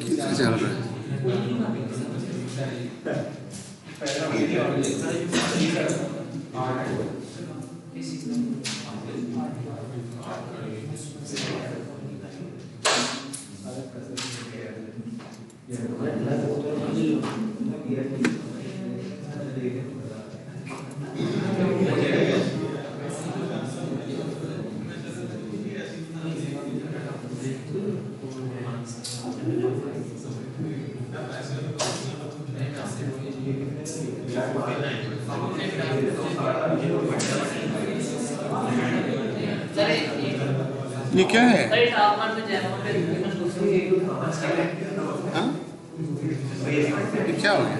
किससे चल रहा है? ये क्या है? हाँ? ये क्या हो गया?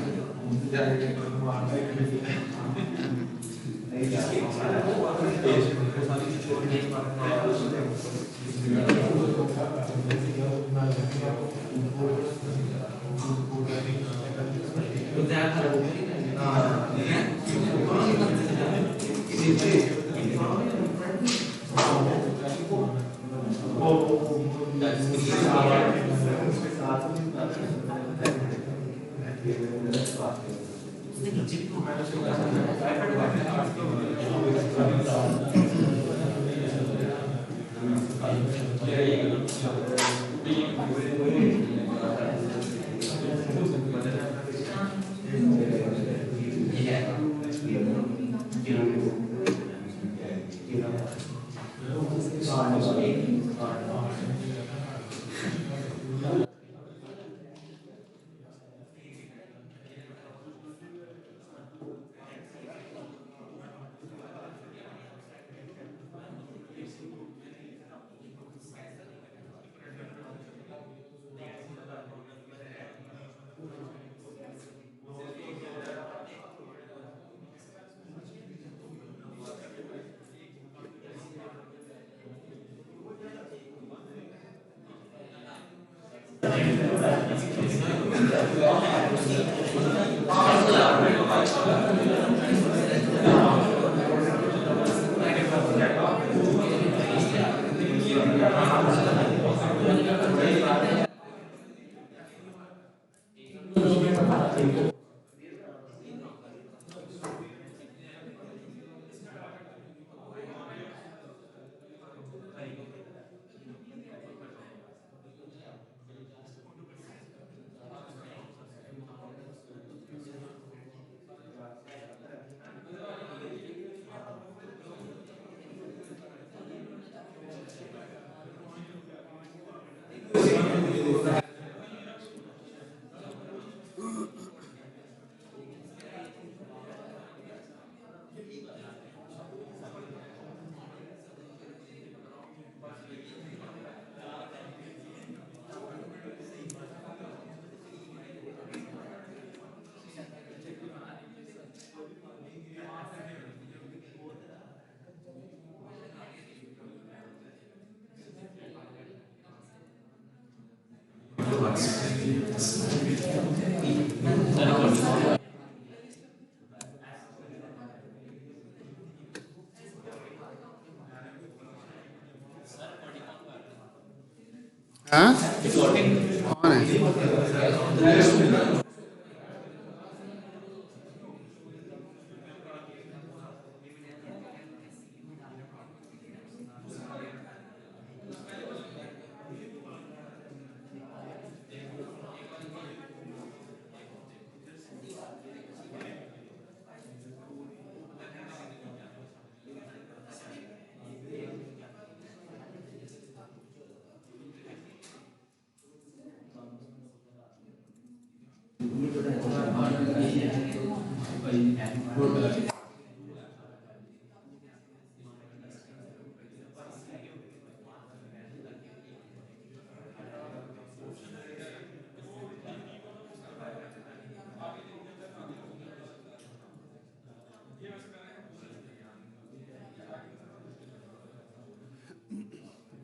हाँ? कौन है?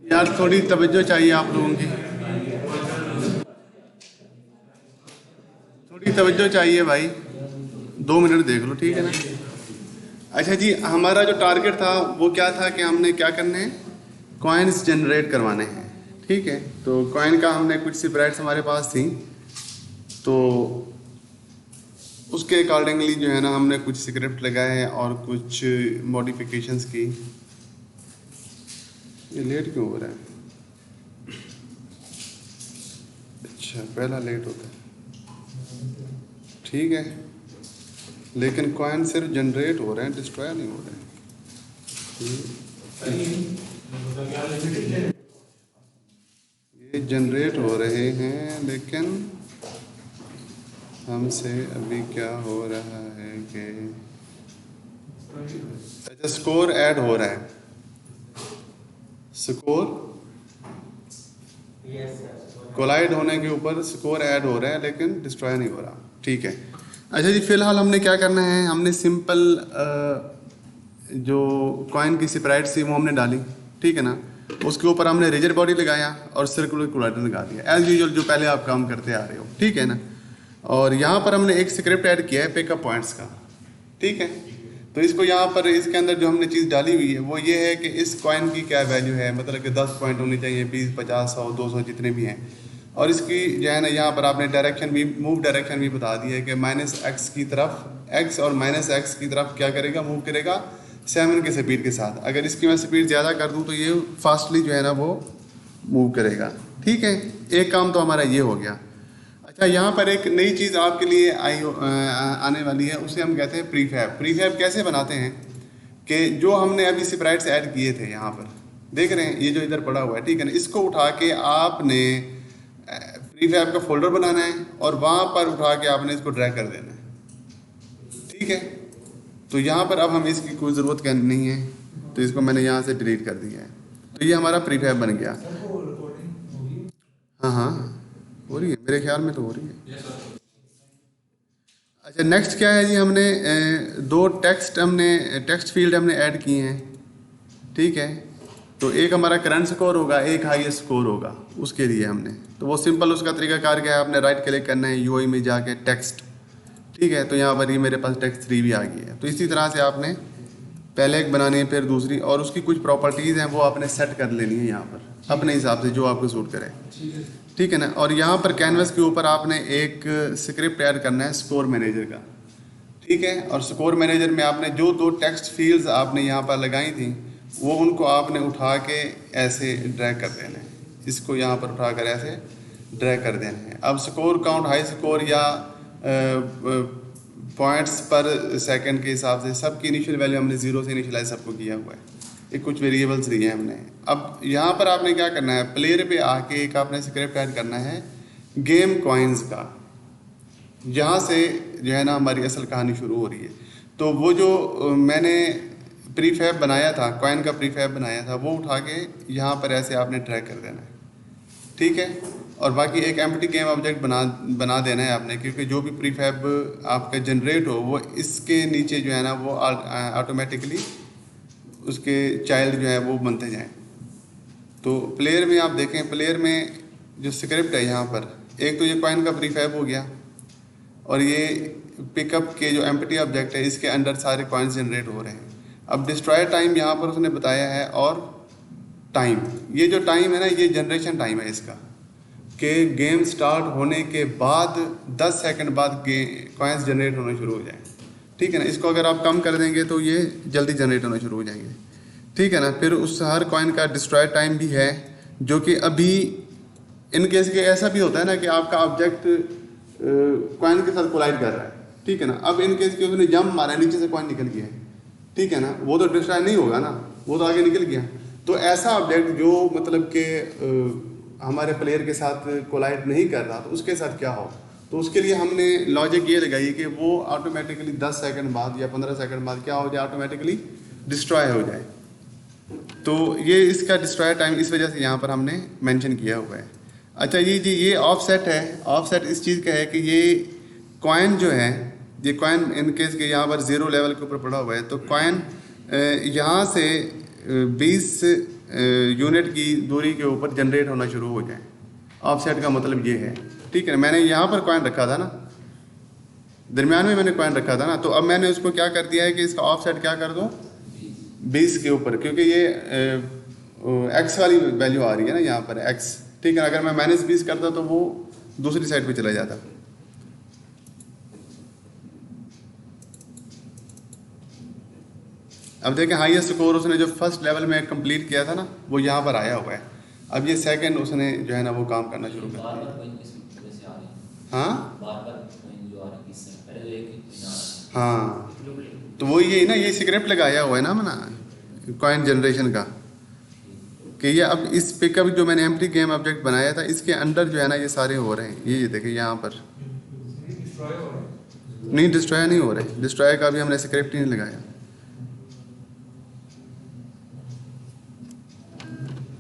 यार थोड़ी तवज्जो चाहिए आप लोगों की, थोड़ी तवज्जो चाहिए भाई, 2 मिनट देख लो, ठीक है ना। अच्छा जी, हमारा जो टारगेट था वो क्या था कि हमने क्या करने हैं, कॉइन्स जनरेट करवाने हैं, ठीक है। तो कॉइन का हमने कुछ स्प्रेड्स हमारे पास थी, तो उसके अकॉर्डिंगली जो है ना हमने कुछ स्क्रिप्ट लगाए हैं और कुछ मॉडिफिकेशंस की। ये लेट क्यों हो रहा है? अच्छा, पहला लेट होता है, ठीक है, लेकिन कॉइन सिर्फ जनरेट हो रहे हैं, डिस्ट्रॉय नहीं हो रहे हैं। ये जनरेट हो रहे हैं, लेकिन हमसे अभी क्या हो रहा है कि अच्छा स्कोर ऐड हो रहा है, स्कोर कोलाइड होने के ऊपर स्कोर ऐड हो रहा है, लेकिन डिस्ट्रॉय नहीं हो रहा, ठीक है। अच्छा जी, फिलहाल हमने क्या करना है, हमने सिंपल जो कॉइन की स्प्राइट थी वो हमने डाली, ठीक है ना। उसके ऊपर हमने रिजिड बॉडी लगाया और सर्कुलर कोलाइडर लगा दिया, एज यूजुअल जो पहले आप काम करते आ रहे हो, ठीक है ना। और यहाँ पर हमने एक स्क्रिप्ट ऐड किया है पिकअप पॉइंट्स का, ठीक है। तो इसको यहाँ पर इसके अंदर जो हमने चीज़ डाली हुई है वो ये है कि इस कॉइन की क्या वैल्यू है, मतलब कि 10 पॉइंट होनी चाहिए, 20, 50, 100, 200 जितने भी हैं। और इसकी जो है ना यहाँ पर आपने डायरेक्शन भी, मूव डायरेक्शन भी बता दी है कि -x की तरफ, x और -x की तरफ क्या करेगा, मूव करेगा 7 के स्पीड के साथ। अगर इसकी मैं स्पीड ज़्यादा कर दूँ तो ये फास्टली जो है ना वो मूव करेगा, ठीक है। एक काम तो हमारा ये हो गया। अच्छा, यहाँ पर एक नई चीज़ आपके लिए आने वाली है, उसे हम कहते हैं प्रीफैब। प्रीफैब कैसे बनाते हैं कि जो हमने अभी स्प्राइट्स ऐड किए थे, यहाँ पर देख रहे हैं ये जो इधर पड़ा हुआ है, ठीक है ना, इसको उठा के आपने प्रीफैब का फोल्डर बनाना है और वहाँ पर उठा के आपने इसको ड्रैग कर देना है, ठीक है। तो यहाँ पर अब हमें इसकी कोई ज़रूरत नहीं है, तो इसको मैंने यहाँ से डिलीट कर दिया है। तो ये हमारा प्रीफैब बन गया। हाँ हाँ, हो रही है, मेरे ख्याल में तो हो रही है। अच्छा, नेक्स्ट क्या है जी, हमने 2 टेक्स्ट फील्ड हमने ऐड किए हैं, ठीक है। तो एक हमारा करंट स्कोर होगा, एक हाईएस्ट स्कोर होगा, उसके लिए हमने, तो वो सिंपल उसका तरीकाकार क्या है, आपने राइट क्लिक करना है यूआई में जाके टेक्स्ट, ठीक है। तो यहाँ पर ये मेरे पास टेक्स्ट 3 भी आ गई है। तो इसी तरह से आपने पहले एक बनानी है, फिर दूसरी, और उसकी कुछ प्रॉपर्टीज़ हैं वो आपने सेट कर लेनी है यहाँ पर अपने हिसाब से जो आपको सूट करे, ठीक है ना। और यहाँ पर कैनवस के ऊपर आपने एक स्क्रिप्ट ऐड करना है स्कोर मैनेजर का, ठीक है। और स्कोर मैनेजर में आपने जो 2 टेक्स्ट फील्ड्स आपने यहाँ पर लगाई थी वो उनको आपने उठा के ऐसे ड्रैग कर देना है, इसको यहाँ पर उठा कर ऐसे ड्रैग कर देना है। अब स्कोर काउंट, हाई स्कोर या पॉइंट्स पर सेकंड के हिसाब से सबकी इनिशियल वैल्यू हमने 0 से इनिशियलाइज सबको किया हुआ है, एक कुछ वेरिएबल्स लिए हैं हमने। अब यहाँ पर आपने क्या करना है, प्लेयर पे आके एक आपने स्क्रिप्ट ऐड करना है गेम कॉइन्स का, यहाँ से जो है ना हमारी असल कहानी शुरू हो रही है। तो वो जो मैंने प्रीफैब बनाया था, कॉइन का प्रीफैब बनाया था, वो उठा के यहाँ पर ऐसे आपने ड्रैग कर देना है, ठीक है। और बाकी एक एम्प्टी गेम ऑब्जेक्ट बना देना है आपने, क्योंकि जो भी प्रीफैब आपका जनरेट हो वो इसके नीचे जो है ना वो ऑटोमेटिकली उसके चाइल्ड जो है वो बनते जाएं। तो प्लेयर में आप देखें, प्लेयर में जो स्क्रिप्ट है यहाँ पर, एक तो ये कॉइन का प्रीफैब हो गया और ये पिकअप के जो एम्प्टी ऑब्जेक्ट है इसके अंदर सारे कॉइन्स जनरेट हो रहे हैं। अब डिस्ट्रॉय टाइम यहाँ पर उसने बताया है, और टाइम, ये जो टाइम है ना ये जनरेशन टाइम है इसका, कि गेम स्टार्ट होने के बाद 10 सेकंड बाद कॉइन्स जनरेट होना शुरू हो जाए, ठीक है ना। इसको अगर आप कम कर देंगे तो ये जल्दी जनरेट होना शुरू हो जाएंगे, ठीक है ना। फिर उस हर कॉइन का डिस्ट्रॉय टाइम भी है, जो कि अभी इन केस के ऐसा भी होता है ना कि आपका ऑब्जेक्ट कॉइन के साथ कोलाइड कर रहा है, ठीक है ना। अब इन केस के उसने जंप मारा, नीचे से कॉइन निकल गया है, ठीक है ना, वो तो डिस्ट्रॉय नहीं होगा ना, वो तो आगे निकल गया। तो ऐसा ऑब्जेक्ट जो मतलब कि हमारे प्लेयर के साथ कोलाइड नहीं कर रहा, तो उसके साथ क्या हो, तो उसके लिए हमने लॉजिक ये लगाई कि वो ऑटोमेटिकली 10 सेकंड बाद या 15 सेकंड बाद क्या हो जाए, ऑटोमेटिकली डिस्ट्रॉय हो जाए। तो ये इसका डिस्ट्रॉय टाइम इस वजह से यहाँ पर हमने मेंशन किया हुआ है। अच्छा ये ऑफसेट है। ऑफसेट इस चीज़ का है कि ये कॉइन जो है, ये कॉइन इन केस के यहाँ पर 0 लेवल के ऊपर पड़ा हुआ है, तो कॉइन यहाँ से 20 यूनिट की दूरी के ऊपर जनरेट होना शुरू हो जाए। ऑफसेट का मतलब ये है, ठीक है। मैंने यहाँ पर कॉइन रखा था ना, दरमियान में मैंने कॉइन रखा था ना, तो अब मैंने उसको क्या कर दिया है कि इसका ऑफसेट क्या कर दूँ 20 के ऊपर, क्योंकि ये एक्स वाली वैल्यू आ रही है ना यहाँ पर एक्स, ठीक है। अगर मैं -20 करता तो वो दूसरी साइड पे चला जाता। अब देखें हाईएस्ट स्कोर उसने जो फर्स्ट लेवल में कंप्लीट किया था ना, वो यहाँ पर आया हुआ है। अब ये सेकंड उसने जो है ना वो काम करना शुरू कर दिया। हाँ हाँ, तो वो ये ना, ये स्क्रिप्ट लगाया हुआ है ना मैंने कॉइन जनरेशन का, कि ये अब इस पिकअप जो मैंने एम्प्टी गेम ऑब्जेक्ट बनाया था इसके अंदर जो है ना ये सारे हो रहे हैं। ये देखिए यहाँ पर नहीं, डिस्ट्रॉय नहीं हो रहे, डिस्ट्रॉय का भी हमने स्क्रिप्ट ही नहीं लगाया।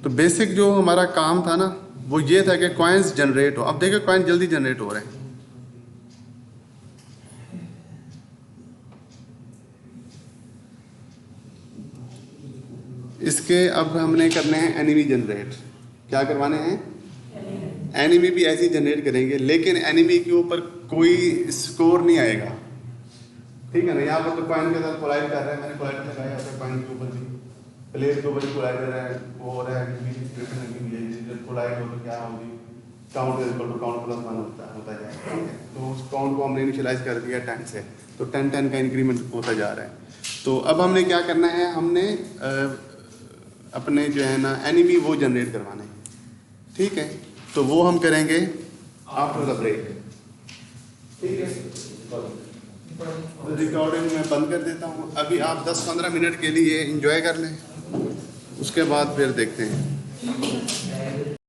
तो बेसिक जो हमारा काम था ना वो ये था कि कॉइन्स जनरेट हो। अब देखिए कॉइन जल्दी जनरेट हो रहे हैं। इसके अब हमने करने हैं एनिमी जनरेट। क्या करवाने हैं? एनिमी भी ऐसे ही जनरेट करेंगे, लेकिन एनिमी के ऊपर कोई स्कोर नहीं आएगा, ठीक है ना। यहाँ पर तो कॉइन के साथ कोलाइड कर रहा है, मैंने कोलाइड लगाया है कॉइन के ऊपर भी, प्लेयर के ऊपर भी कोलाइड कर रहा है, वो हो रहा है कि कोलाइड हो तो क्या होगी, count equal to count plus 1 होता जाएगा, ठीक है। तो उस काउंट को हमने इनिशियलाइज कर दिया 10 से, तो 10 का इंक्रीमेंट होता जा रहा है। तो अब हमने क्या करना है, हमने अपने जो है ना एनिमी वो जनरेट करवाने हैं, ठीक है। तो वो हम करेंगे आफ्टर द ब्रेक, ठीक है। रिकॉर्डिंग मैं बंद कर देता हूँ अभी, आप 10-15 मिनट के लिए एंजॉय कर लें, उसके बाद फिर देखते हैं।